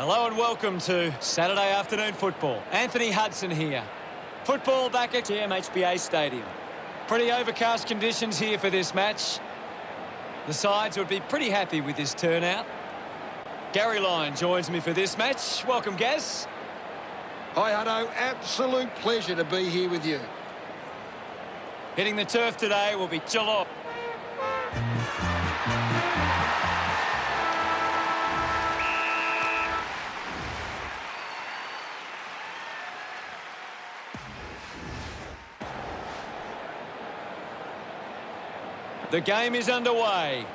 Hello and welcome to Saturday afternoon football. Anthony Hudson here. Football back at GMHBA Stadium. Pretty overcast conditions here for this match. The sides would be pretty happy with this turnout. Gary Lyon joins me for this match. Welcome, Gaz. Hi, Hutto. Absolute pleasure to be here with you. Hitting the turf today will be Geelong. The game is underway.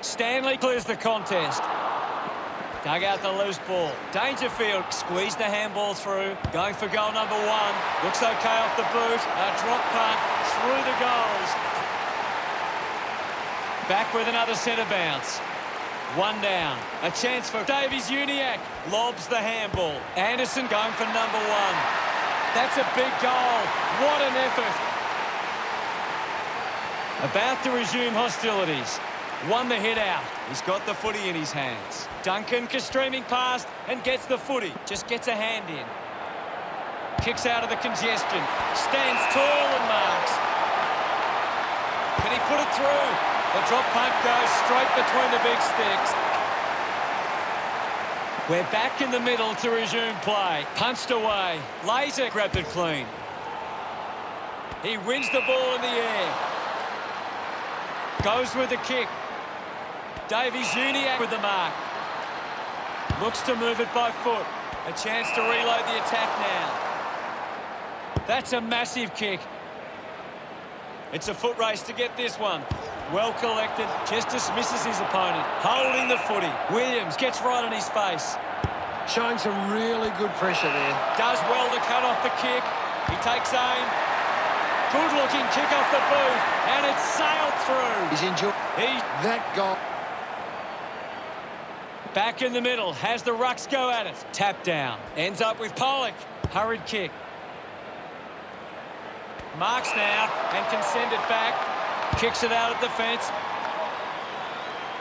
Stanley clears the contest. Dug out the loose ball. Dangerfield squeezed the handball through. Going for goal number one. Looks okay off the boot. A drop punt through the goals. Back with another centre bounce. One down. A chance for Davies Uniacke. Lobs the handball. Anderson going for number one. That's a big goal. What an effort. About to resume hostilities. Won the hit out. He's got the footy in his hands. Duncan streaming past and gets the footy. Just gets a hand in. Kicks out of the congestion. Stands tall and marks. Can he put it through? The drop punt goes straight between the big sticks. We're back in the middle to resume play. Punched away. Laser grabbed it clean. He wins the ball in the air. Goes with the kick. Davies Uniacke with the mark. Looks to move it by foot. A chance to reload the attack now. That's a massive kick. It's a foot race to get this one. Well collected. Just dismisses his opponent. Holding the footy. Williams gets right on his face. Showing some really good pressure there. Does well to cut off the kick. He takes aim. Good-looking kick off the boot, and it's sailed through. He's enjoyed that goal. Back in the middle, has the rucks go at it. Tap down, ends up with Pollock. Hurried kick. Marks now, and can send it back. Kicks it out at the fence.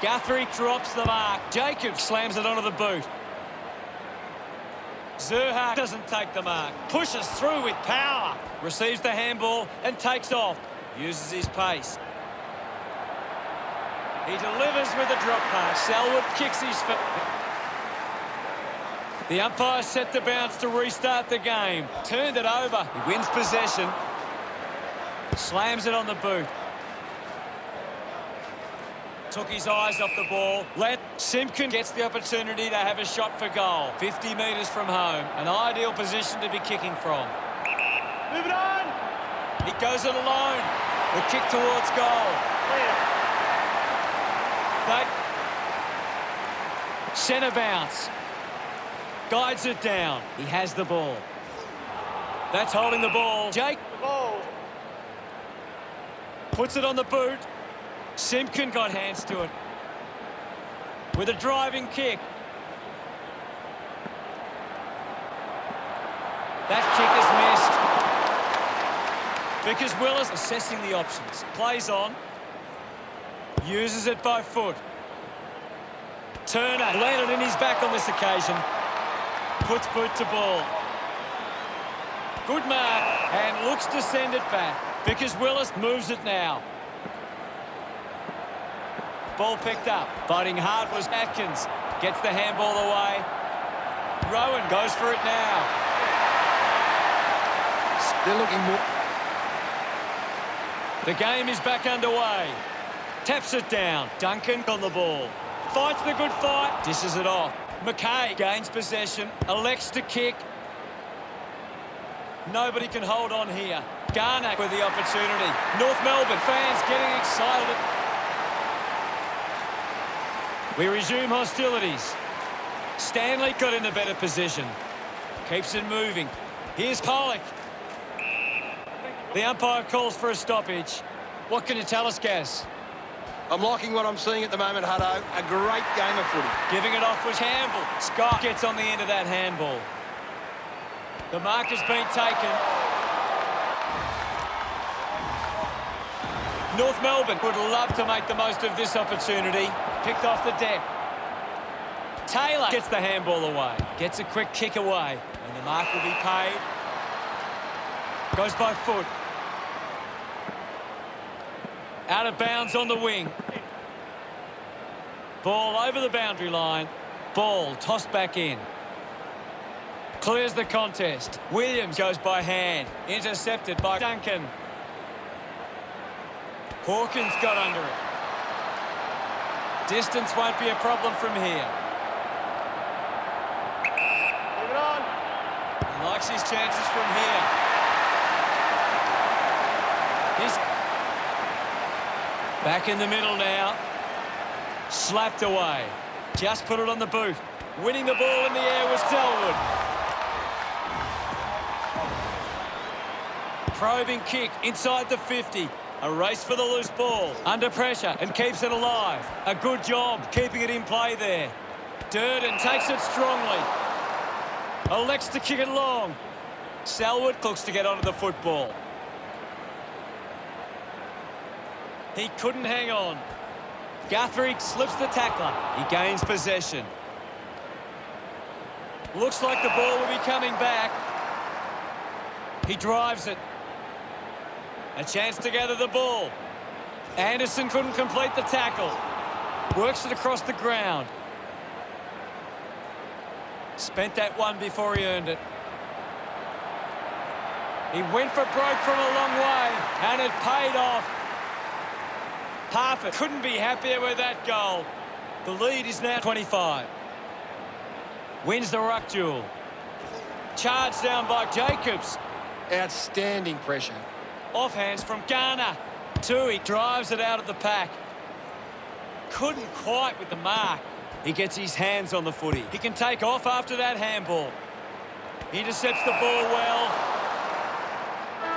Guthrie drops the mark. Jacobs slams it onto the boot. Zerha doesn't take the mark. Pushes through with power. Receives the handball and takes off. Uses his pace. He delivers with a drop pass. Selwood kicks his foot. The umpire set the bounce to restart the game. Turned it over. He wins possession. Slams it on the boot. Took his eyes off the ball. Simpkin gets the opportunity to have a shot for goal. 50 metres from home. An ideal position to be kicking from. Move it on! He goes it alone. The kick towards goal. Centre bounce. Guides it down. He has the ball. That's holding the ball. Jake. The ball. Puts it on the boot. Simpkin got hands to it. With a driving kick. That kick is missed. Vickers-Willis assessing the options. Plays on. Uses it by foot. Turner landed in his back on this occasion. Puts boot to ball. Good mark and looks to send it back. Vickers-Willis moves it now. Ball picked up. Fighting hard was Atkins. Gets the handball away. Rowan goes for it now. They're looking more. The game is back underway. Taps it down. Duncan on the ball. Fights the good fight. Dishes it off. McKay gains possession. Elects to kick. Nobody can hold on here. Garnack with the opportunity. North Melbourne fans getting excited. We resume hostilities. Stanley got in a better position. Keeps it moving. Here's Pollock. The umpire calls for a stoppage. What can you tell us, Gaz? I'm liking what I'm seeing at the moment, Hutto. A great game of footy. Giving it off was Campbell. Scott gets on the end of that handball. The mark has been taken. North Melbourne would love to make the most of this opportunity. Picked off the deck. Taylor gets the handball away. Gets a quick kick away. And the mark will be paid. Goes by foot. Out of bounds on the wing. Ball over the boundary line. Ball tossed back in. Clears the contest. Williams goes by hand. Intercepted by Duncan. Hawkins got under it. Distance won't be a problem from here. Move it on. He likes his chances from here. He's back in the middle now. Slapped away. Just put it on the boot. Winning the ball in the air was Selwood. Probing kick inside the 50. A race for the loose ball. Under pressure and keeps it alive. A good job keeping it in play there. Durden takes it strongly. Elects to kick it long. Selwood looks to get onto the football. He couldn't hang on. Guthrie slips the tackler. He gains possession. Looks like the ball will be coming back. He drives it. A chance to gather the ball. Anderson couldn't complete the tackle. Works it across the ground. Spent that one before he earned it. He went for broke from a long way, and it paid off. Harford couldn't be happier with that goal. The lead is now 25. Wins the ruck duel. Charged down by Jacobs. Outstanding pressure. Offhands from Garner. Tui drives it out of the pack. Couldn't quite with the mark. He gets his hands on the footy. He can take off after that handball. Intercepts the ball well.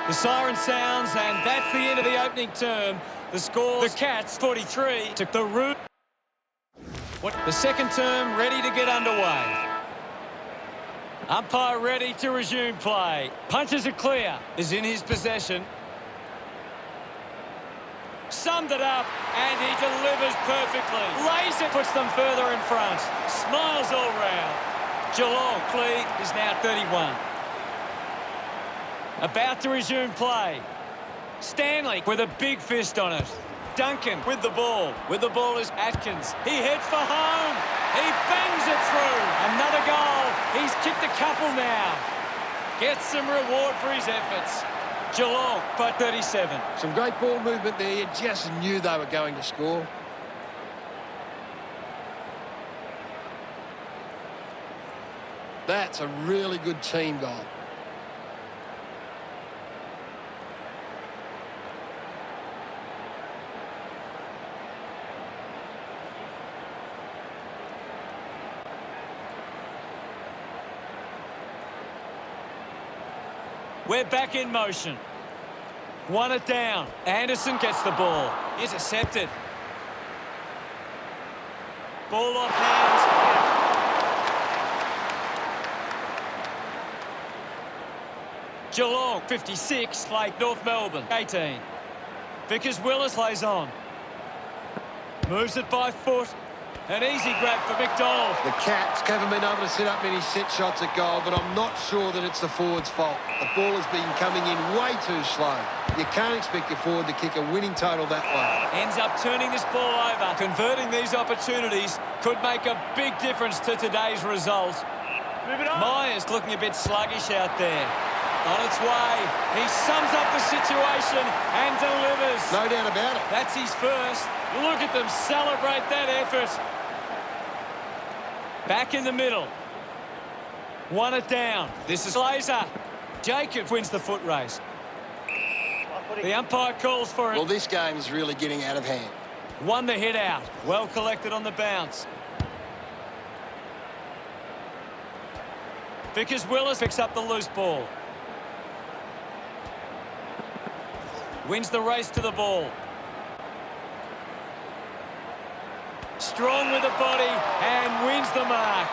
The siren sounds, and that's the end of the opening term. The score, the Cats 43 took the route. The second term ready to get underway. Umpire ready to resume play. Punches it clear. Is in his possession. Summed it up, and he delivers perfectly. Lays it, puts them further in front. Smiles all round. Geelong lead is now 31. About to resume play. Stanley with a big fist on it. Duncan with the ball. With the ball is Atkins. He heads for home. He bangs it through. Another goal. He's kicked a couple now. Gets some reward for his efforts. Geelong by 37. Some great ball movement there. You just knew they were going to score. That's a really good team goal. We're back in motion. Won it down. Anderson gets the ball. Intercepted. Ball off hands. Geelong 56, like North Melbourne 18. Vickers-Willis lays on. Moves it by foot. An easy grab for McDonald. The Cats haven't been able to set up many set shots at goal, but I'm not sure that it's the forward's fault. The ball has been coming in way too slow. You can't expect your forward to kick a winning total that way. Ends up turning this ball over. Converting these opportunities could make a big difference to today's result. Move it on. Myers looking a bit sluggish out there. On its way. He sums up the situation and delivers. No doubt about it. That's his first. Look at them celebrate that effort. Back in the middle. Won it down. This is Glazer. Jacobs wins the foot race. The umpire calls for it. Well, this game is really getting out of hand. Won the hit out. Well collected on the bounce. Vickers-Willis picks up the loose ball. Wins the race to the ball. Strong with the body and wins the mark.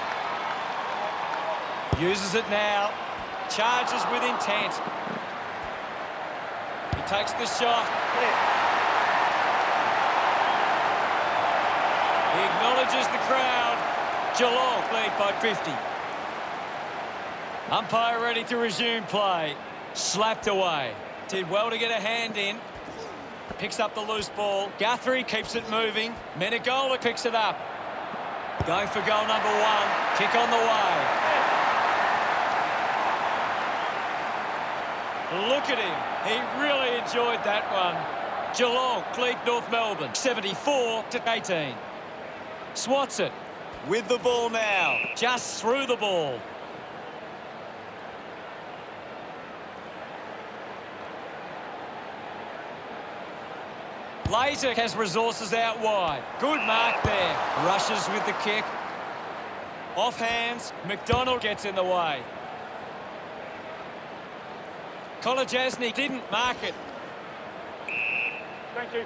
Uses it now. Charges with intent. He takes the shot. He acknowledges the crowd. Geelong lead by 50. Umpire ready to resume play. Slapped away. Did well to get a hand in. Picks up the loose ball. Guthrie keeps it moving. Menegola picks it up. Going for goal number 1. Kick on the way. Look at him. He really enjoyed that one. Geelong lead North Melbourne 74-18. Swats it. With the ball now. Just through the ball. Later has resources out wide. Good mark there. Rushes with the kick. Off hands. McDonald gets in the way. Kolajasny didn't mark it. Thank you.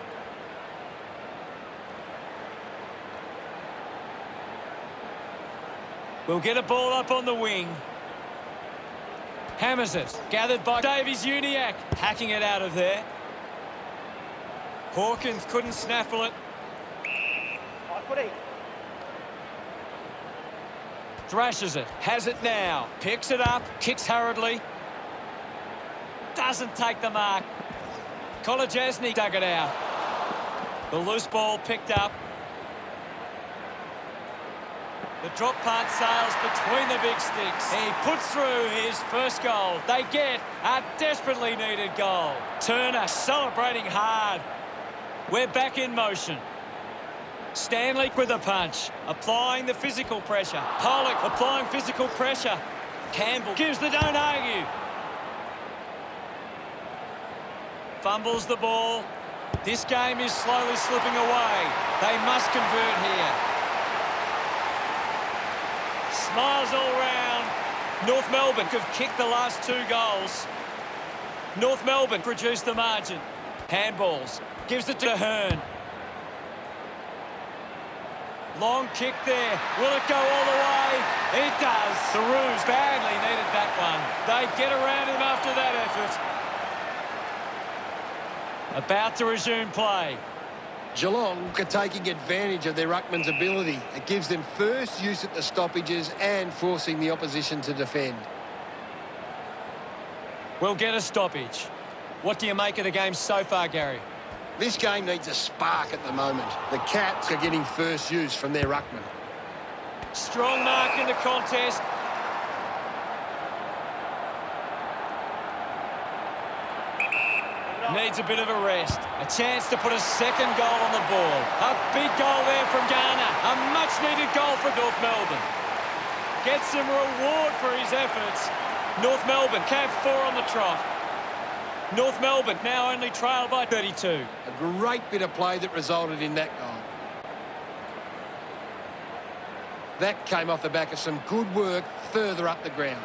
We'll get a ball up on the wing. Hammers it. Gathered by Davies-Uniacke. Hacking it out of there. Hawkins couldn't snaffle it. High footy. Thrashes it. Has it now. Picks it up. Kicks hurriedly. Doesn't take the mark. Kolajasny dug it out. The loose ball picked up. The drop punt sails between the big sticks. He puts through his first goal. They get a desperately needed goal. Turner celebrating hard. We're back in motion. Stanley with a punch. Applying the physical pressure. Pollock applying physical pressure. Campbell gives the don't argue. Fumbles the ball. This game is slowly slipping away. They must convert here. Smiles all round. North Melbourne have kicked the last 2 goals. North Melbourne reduced the margin. Handballs. Gives it to Hearn. Long kick there. Will it go all the way? It does. The Roos badly needed that one. They get around him after that effort. About to resume play. Geelong are taking advantage of their ruckman's ability. It gives them first use at the stoppages and forcing the opposition to defend. We'll get a stoppage. What do you make of the game so far, Gary? This game needs a spark at the moment. The Cats are getting first use from their ruckman. Strong mark in the contest. Needs a bit of a rest. A chance to put a second goal on the board. A big goal there from Garner. A much-needed goal for North Melbourne. Gets some reward for his efforts. North Melbourne cap 4 on the trot. North Melbourne now only trail by 32. A great bit of play that resulted in that goal. That came off the back of some good work further up the ground.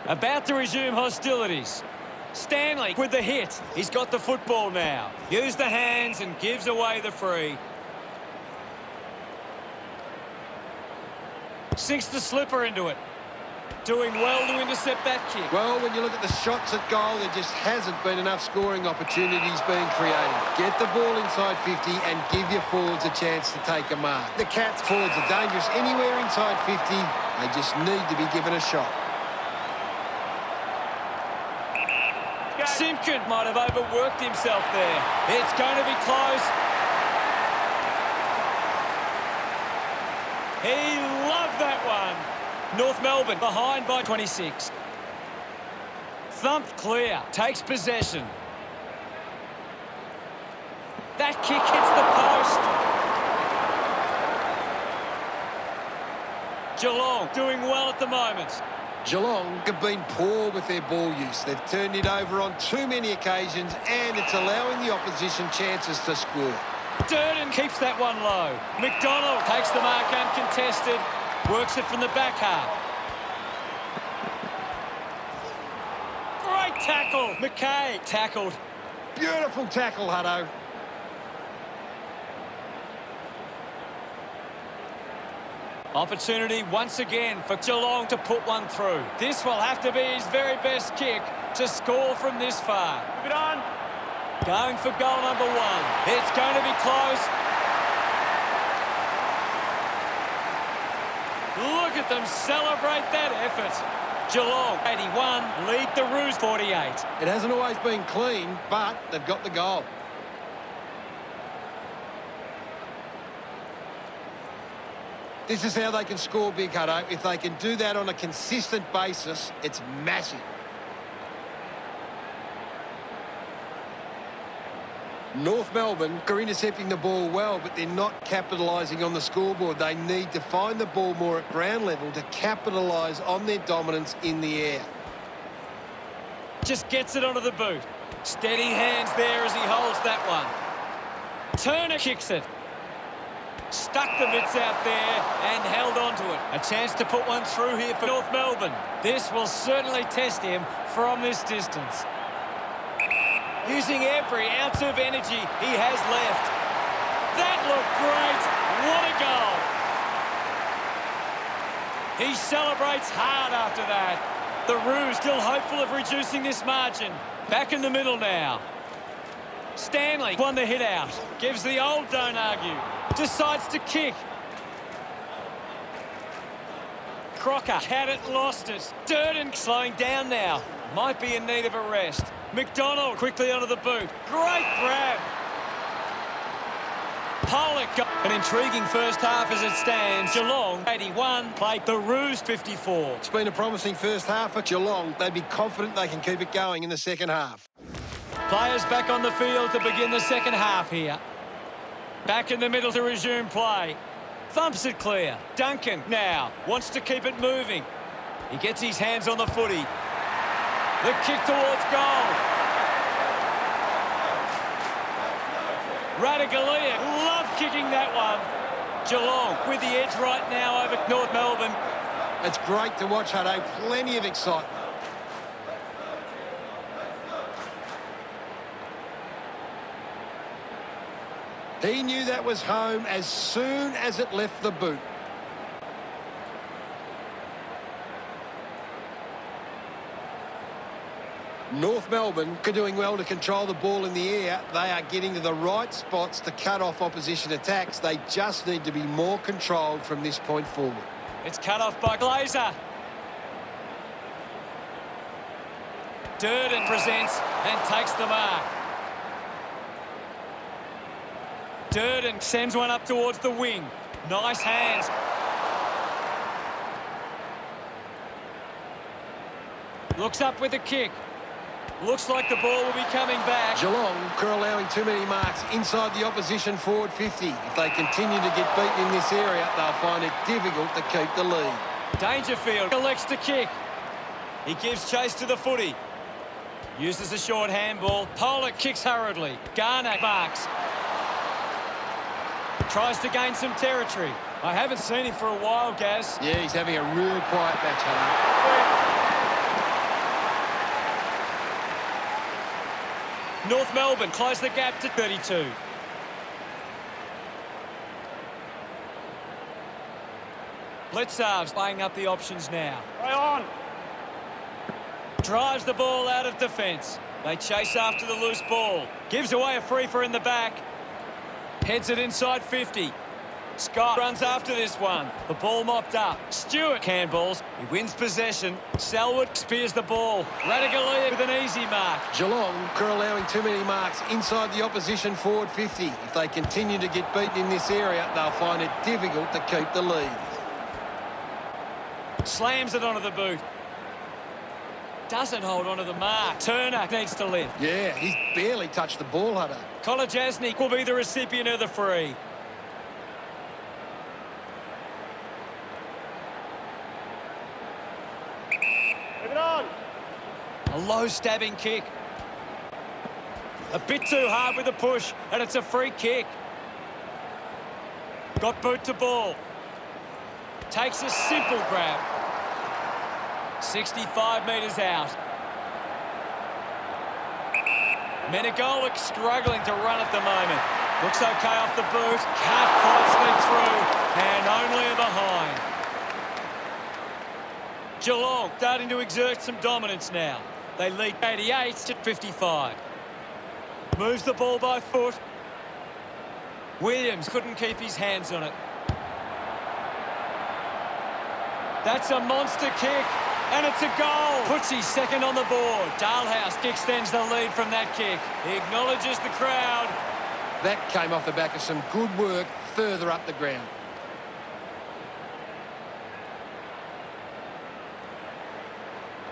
About to resume hostilities. Stanley with the hit. He's got the football now. Use the hands and gives away the free. Sinks the slipper into it. Doing well to intercept that kick. Well, when you look at the shots at goal, there just hasn't been enough scoring opportunities being created. Get the ball inside 50 and give your forwards a chance to take a mark. The Cats forwards are dangerous anywhere inside 50. They just need to be given a shot. Simpkin might have overworked himself there. It's going to be close. He loved that one. North Melbourne behind by 26. Thumped clear. Takes possession. That kick hits the post. Geelong doing well at the moment. Geelong have been poor with their ball use. They've turned it over on too many occasions and it's allowing the opposition chances to score. Durden keeps that one low. McDonald takes the mark uncontested. Works it from the back half. Great tackle. McKay tackled. Beautiful tackle, Hutto. Opportunity once again for Geelong to put one through. This will have to be his very best kick to score from this far. Move it on. Going for goal number 1. It's going to be close. Look at them celebrate that effort. Geelong 81, lead the Roos 48. It hasn't always been clean, but they've got the goal. This is how they can score big, Hutto. If they can do that on a consistent basis, it's massive. North Melbourne are intercepting the ball well, but they're not capitalising on the scoreboard. They need to find the ball more at ground level to capitalise on their dominance in the air. Just gets it onto the boot. Steady hands there as he holds that one. Turner kicks it. Stuck the mitts out there and held on to it. A chance to put one through here for North Melbourne. This will certainly test him from this distance. Using every ounce of energy he has left. That looked great. What a goal. He celebrates hard after that. The Roos still hopeful of reducing this margin. Back in the middle now. Stanley won the hit out. Gives the old don't argue. Decides to kick. Crocker had it, lost it. Durden slowing down now. Might be in need of a rest. McDonald quickly onto the boot. Great grab. Pollock got an intriguing first half as it stands. Geelong 81, played the Roos 54. It's been a promising first half for Geelong. They'd be confident they can keep it going in the second half. Players back on the field to begin the second half here. Back in the middle to resume play. Thumps it clear. Duncan now wants to keep it moving. He gets his hands on the footy. The kick towards goal. Radaglia, love kicking that one. Geelong with the edge right now over North Melbourne. It's great to watch, Hutto. Plenty of excitement. He knew that was home as soon as it left the boot. North Melbourne are doing well to control the ball in the air. They are getting to the right spots to cut off opposition attacks. They just need to be more controlled from this point forward. It's cut off by Glazer. Durden presents and takes the mark. Durden sends one up towards the wing. Nice hands. Looks up with the kick. Looks like the ball will be coming back. Geelong are allowing too many marks inside the opposition forward 50. If they continue to get beaten in this area, they'll find it difficult to keep the lead. Dangerfield elects to kick. He gives chase to the footy. Uses a short handball. Pollock kicks hurriedly. Garner marks. Tries to gain some territory. I haven't seen him for a while, Gaz. Yeah, he's having a real quiet match, Hutto. North Melbourne close the gap to 32. Blitzarves weighing up the options now. Right on. Drives the ball out of defence. They chase after the loose ball. Gives away a free for in the back. Heads it inside 50. Scott runs after this one. The ball mopped up. Stewart handballs. He wins possession. Selwood spears the ball. Radaglia with an easy mark. Geelong are allowing too many marks inside the opposition forward 50. If they continue to get beaten in this area, they'll find it difficult to keep the lead. Slams it onto the boot. Doesn't hold onto the mark. Turner needs to lift. Yeah, he's barely touched the ball, Hutto. Kolajasny will be the recipient of the free. Move it on. A low stabbing kick. A bit too hard with the push, and it's a free kick. Got boot to ball. Takes a simple grab. 65 metres out. Menegolik struggling to run at the moment. Looks okay off the boot. Can't quite sneak through. And only a behind. Geelong starting to exert some dominance now. They lead 88 to 55. Moves the ball by foot. Williams couldn't keep his hands on it. That's a monster kick, and it's a goal. Puts his second on the board. Dalhouse extends the lead from that kick. He acknowledges the crowd. That came off the back of some good work further up the ground.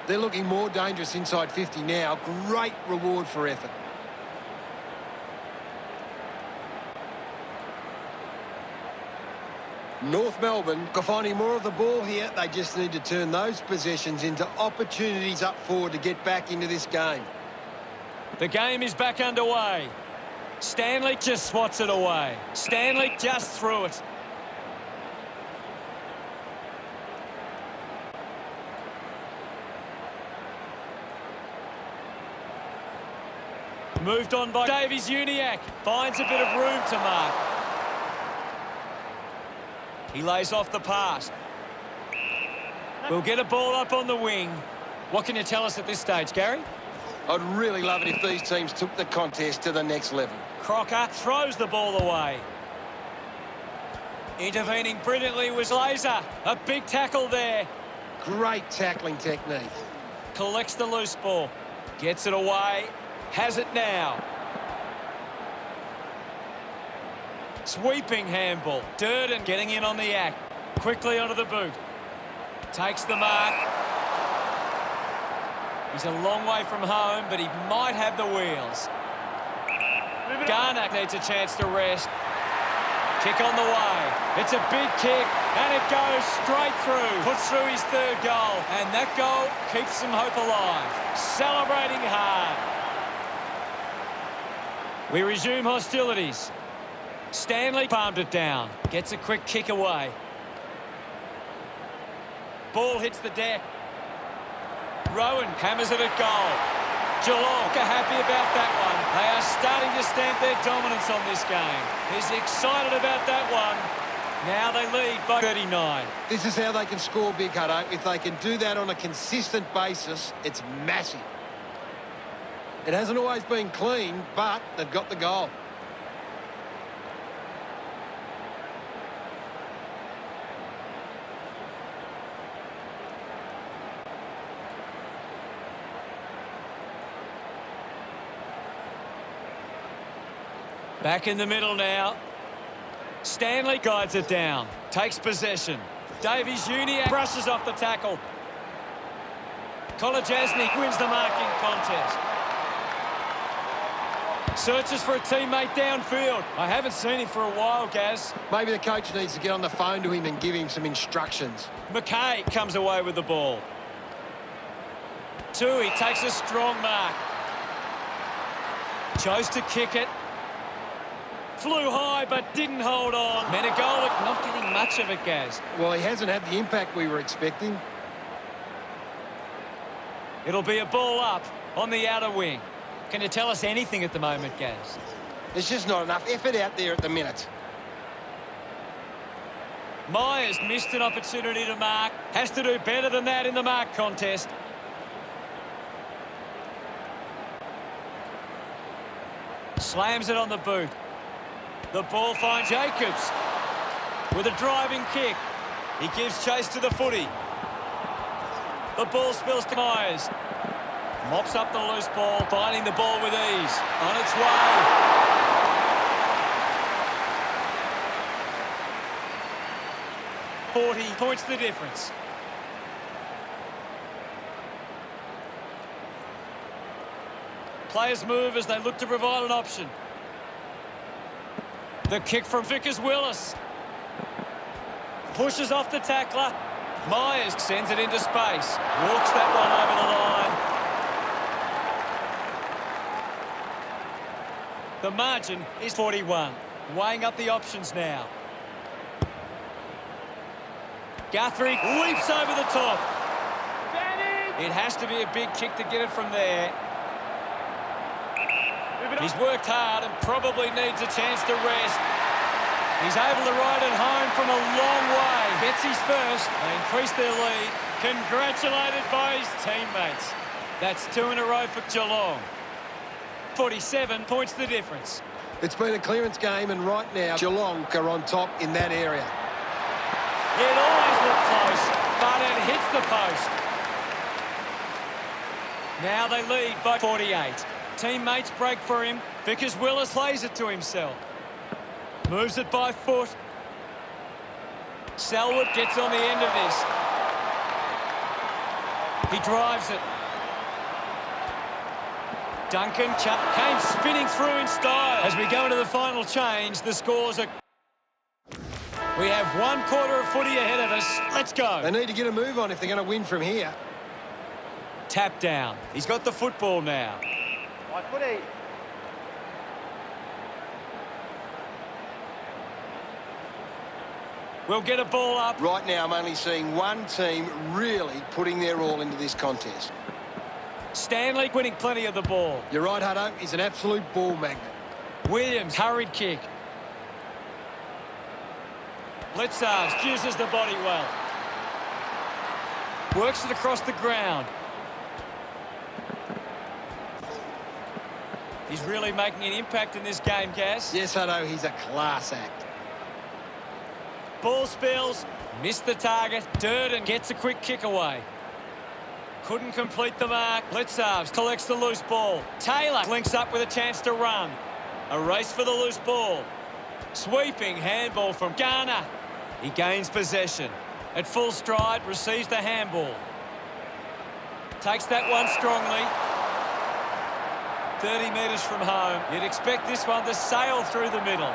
They're looking more dangerous inside 50 now. Great reward for effort. North Melbourne are finding more of the ball here. They just need to turn those possessions into opportunities up forward to get back into this game. The game is back underway. Stanley just swats it away. Stanley just threw it. Moved on by Davies-Uniacke. Finds a bit of room to mark. He lays off the pass. We'll get a ball up on the wing. What can you tell us at this stage, Gary? I'd really love it if these teams took the contest to the next level. Crocker throws the ball away. Intervening brilliantly was Laser. A big tackle there. Great tackling technique. Collects the loose ball. Gets it away. Has it now. Sweeping handball. Durden getting in on the act. Quickly onto the boot. Takes the mark. He's a long way from home, but he might have the wheels. Garner needs a chance to rest. Kick on the way. It's a big kick, and it goes straight through. Puts through his third goal, and that goal keeps some hope alive. Celebrating hard. We resume hostilities. Stanley palmed it down. Gets a quick kick away. Ball hits the deck. Rowan hammers it at goal. Geelong are happy about that one. They are starting to stamp their dominance on this game. He's excited about that one. Now they lead by 39. This is how they can score big, Hutto. If they can do that on a consistent basis, it's massive. It hasn't always been clean, but they've got the goal. Back in the middle now. Stanley guides it down. Takes possession. Davies-Uniacke brushes off the tackle. Kolodjasny wins the marking contest. Searches for a teammate downfield. I haven't seen him for a while, Gaz. Maybe the coach needs to get on the phone to him and give him some instructions. McKay comes away with the ball. Tui takes a strong mark. Chose to kick it. Flew high but didn't hold on. Menegola not getting much of it, Gaz. Well, he hasn't had the impact we were expecting. It'll be a ball up on the outer wing. Can you tell us anything at the moment, Gaz? There's just not enough effort out there at the minute. Myers missed an opportunity to mark. Has to do better than that in the mark contest. Slams it on the boot. The ball finds Jacobs with a driving kick. He gives chase to the footy. The ball spills to Myers. Mops up the loose ball, finding the ball with ease. On its way. 40 points the difference. Players move as they look to provide an option. The kick from Vickers-Willis. Pushes off the tackler. Myers sends it into space. Walks that one over the line. The margin is 41. Weighing up the options now. Guthrie leaps over the top. It has to be a big kick to get it from there. He's worked hard and probably needs a chance to rest. He's able to ride it home from a long way. Gets his first. They increase their lead. Congratulated by his teammates. That's 2 in a row for Geelong. 47 points the difference. It's been a clearance game, and right now Geelong are on top in that area. It always looked close, but it hits the post. Now they lead by 48. Teammates break for him. Vickers Willis lays it to himself. Moves it by foot. Selwood gets on the end of this. He drives it. Duncan came spinning through in style. As we go into the final change, the scores are... We have 1 quarter of footy ahead of us. Let's go. They need to get a move on if they're going to win from here. Tap down. He's got the football now. My footy. We'll get a ball up. Right now I'm only seeing one team really putting their all into this contest. Stanley winning plenty of the ball. You're right, Hutto. He's an absolute ball magnet. Williams, hurried kick. Blitzards uses the body well. Works it across the ground. He's really making an impact in this game, Cass. Yes, Hutto, he's a class act. Ball spills, missed the target. Durden gets a quick kick away. Couldn't complete the mark. Blitzards collects the loose ball. Taylor links up with a chance to run. A race for the loose ball. Sweeping handball from Garner. He gains possession. At full stride, receives the handball. Takes that one strongly. 30 metres from home. You'd expect this one to sail through the middle.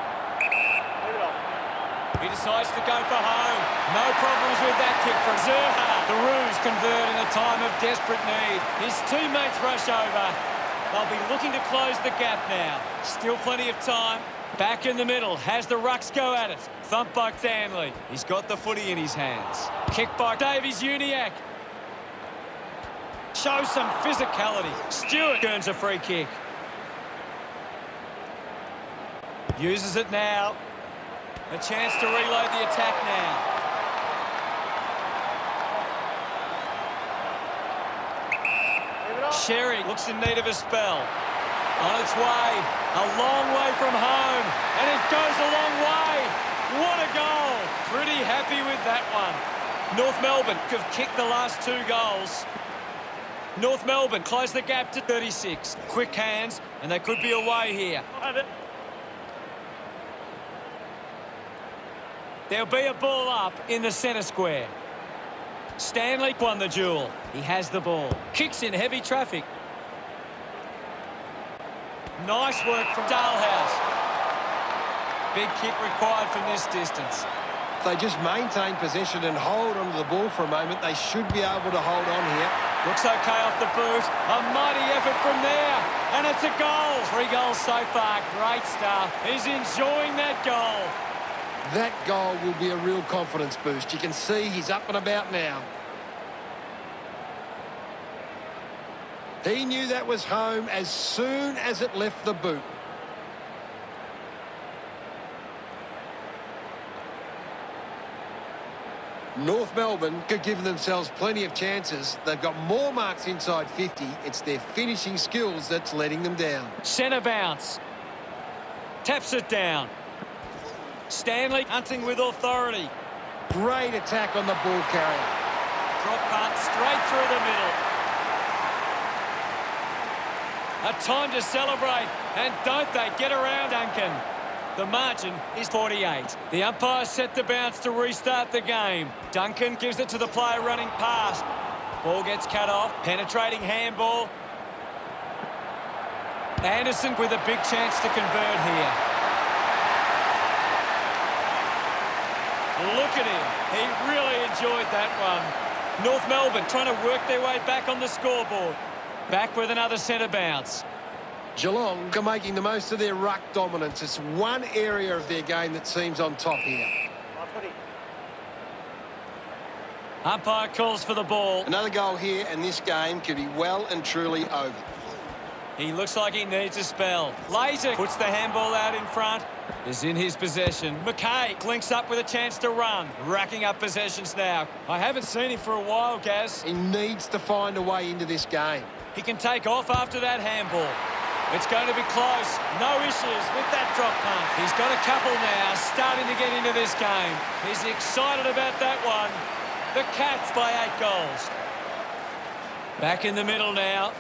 He decides to go for home. No problems with that kick from Zerha. The Roos convert in a time of desperate need. His teammates rush over. They'll be looking to close the gap now. Still plenty of time. Back in the middle. Has the Rucks go at it. Thumped by Stanley. He's got the footy in his hands. Kick by Davies-Uniacke. Shows some physicality. Stewart earns a free kick. Uses it now. A chance to reload the attack now. Sherry looks in need of a spell. On its way. A long way from home. And it goes a long way. What a goal. Pretty happy with that one. North Melbourne have kicked the last 2 goals. North Melbourne close the gap to 36. Quick hands, and they could be away here. There'll be a ball up in the centre square. Stanley won the duel. He has the ball. Kicks in heavy traffic. Nice work from Dalhouse. Big kick required from this distance. If they just maintain possession and hold onto the ball for a moment, they should be able to hold on here. Looks okay off the boot. A mighty effort from there. And it's a goal. 3 goals so far. Great stuff. He's enjoying that goal. That goal will be a real confidence boost. You can see he's up and about now. He knew that was home as soon as it left the boot. North Melbourne could give themselves plenty of chances. They've got more marks inside 50. It's their finishing skills that's letting them down. Centre bounce. Taps it down. Stanley hunting with authority. Great attack on the ball carrier. Drop punt straight through the middle. A time to celebrate. And don't they get around Duncan. The margin is 48. The umpire set the bounce to restart the game. Duncan gives it to the player running past. Ball gets cut off. Penetrating handball. Anderson with a big chance to convert here. Look at him. He really enjoyed that one. North Melbourne trying to work their way back on the scoreboard. Back with another centre bounce. Geelong are making the most of their ruck dominance. It's one area of their game that seems on top here. Umpire calls for the ball. Another goal here, and this game could be well and truly over. He looks like he needs a spell. Laser puts the handball out in front. Is in his possession. McKay links up with a chance to run. Racking up possessions now. I haven't seen him for a while, Gaz. He needs to find a way into this game. He can take off after that handball. It's going to be close. No issues with that drop punt. He's got a couple now, starting to get into this game. He's excited about that one. The Cats by 8 goals. Back in the middle now.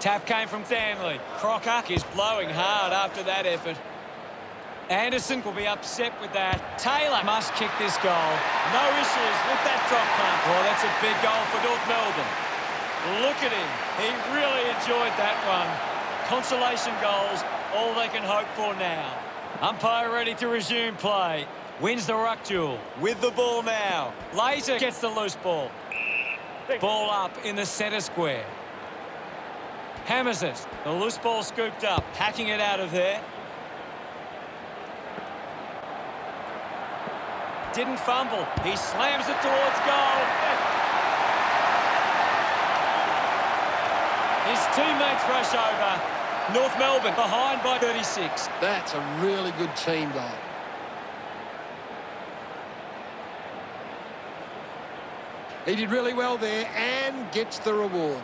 Tap came from Stanley. Crocker is blowing hard after that effort. Anderson will be upset with that. Taylor must kick this goal. No issues with that drop punt. Well, that's a big goal for North Melbourne. Look at him. He really enjoyed that one. Consolation goals, all they can hope for now. Umpire ready to resume play. Wins the ruck duel. With the ball now. Laser gets the loose ball. Ball up in the centre square. Hammers it. The loose ball scooped up. Hacking it out of there. Didn't fumble. He slams it towards goal. His teammates rush over. North Melbourne behind by 36. That's a really good team goal. He did really well there and gets the reward.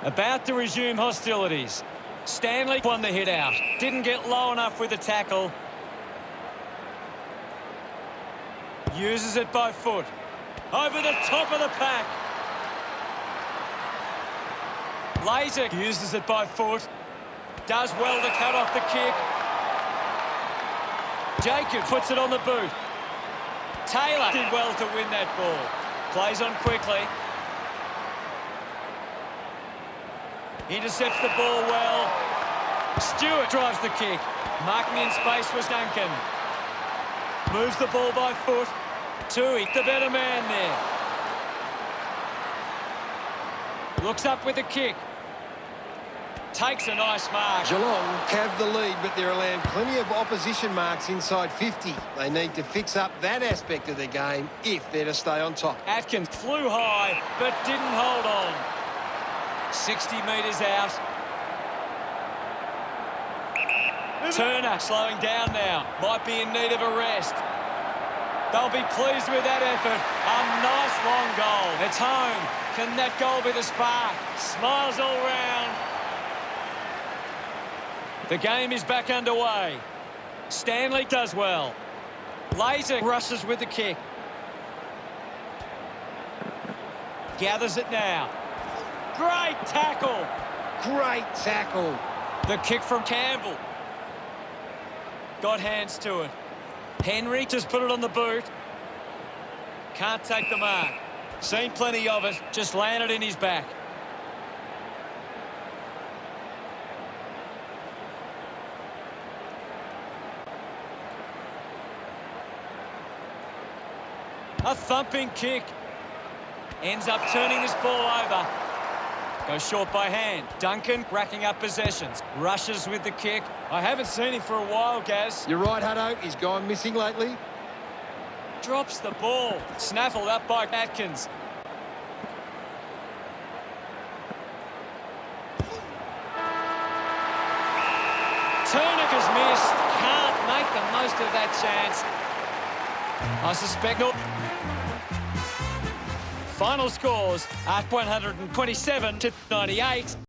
About to resume hostilities. Stanley won the hit out. Didn't get low enough with the tackle. Uses it by foot. Over the top of the pack. Laser uses it by foot. Does well to cut off the kick. Jacob puts it on the boot. Taylor did well to win that ball. Plays on quickly. Intercepts the ball well. Stewart drives the kick. Marking in space was Duncan. Moves the ball by foot. Tui, the better man there. Looks up with the kick. Takes a nice mark. Geelong have the lead, but they're allowing plenty of opposition marks inside 50. They need to fix up that aspect of their game if they're to stay on top. Atkins flew high, but didn't hold on. 60 metres out. Turner slowing down now. Might be in need of a rest. They'll be pleased with that effort. A nice long goal. It's home. Can that goal be the spark? Smiles all round. The game is back underway. Stanley does well. Laser rushes with the kick. Gathers it now. Great tackle. Great tackle. The kick from Campbell. Got hands to it. Henry just put it on the boot. Can't take the mark. Seen plenty of it. Just landed in his back. A thumping kick. Ends up turning this ball over. Goes short by hand. Duncan racking up possessions. Rushes with the kick. I haven't seen him for a while, Gaz. You're right, Hutto. He's gone missing lately. Drops the ball. Snaffled up by Atkins. Turner's missed. Can't make the most of that chance. I suspect not. Final scores at 127 to 98.